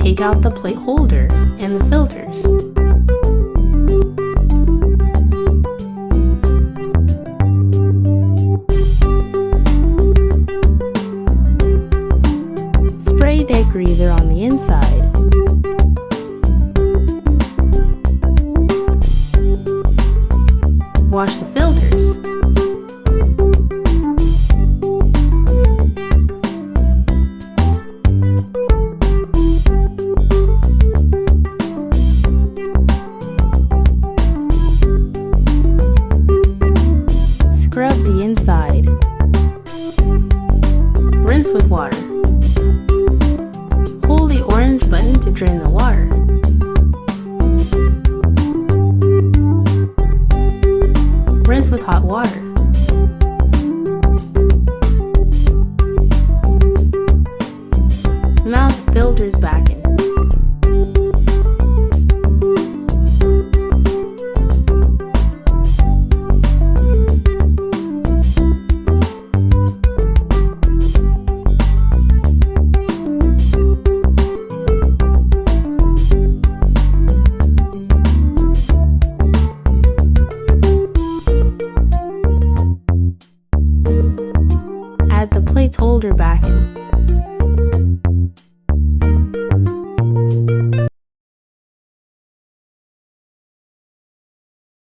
take out the plate holder and the filters. Spray degreaser on the inside. Wash the filters. Scrub the inside. Rinse with water. Hold the orange button to drain the water. Rinse with hot water. Mount the filters back in. Add the plate's holder back in.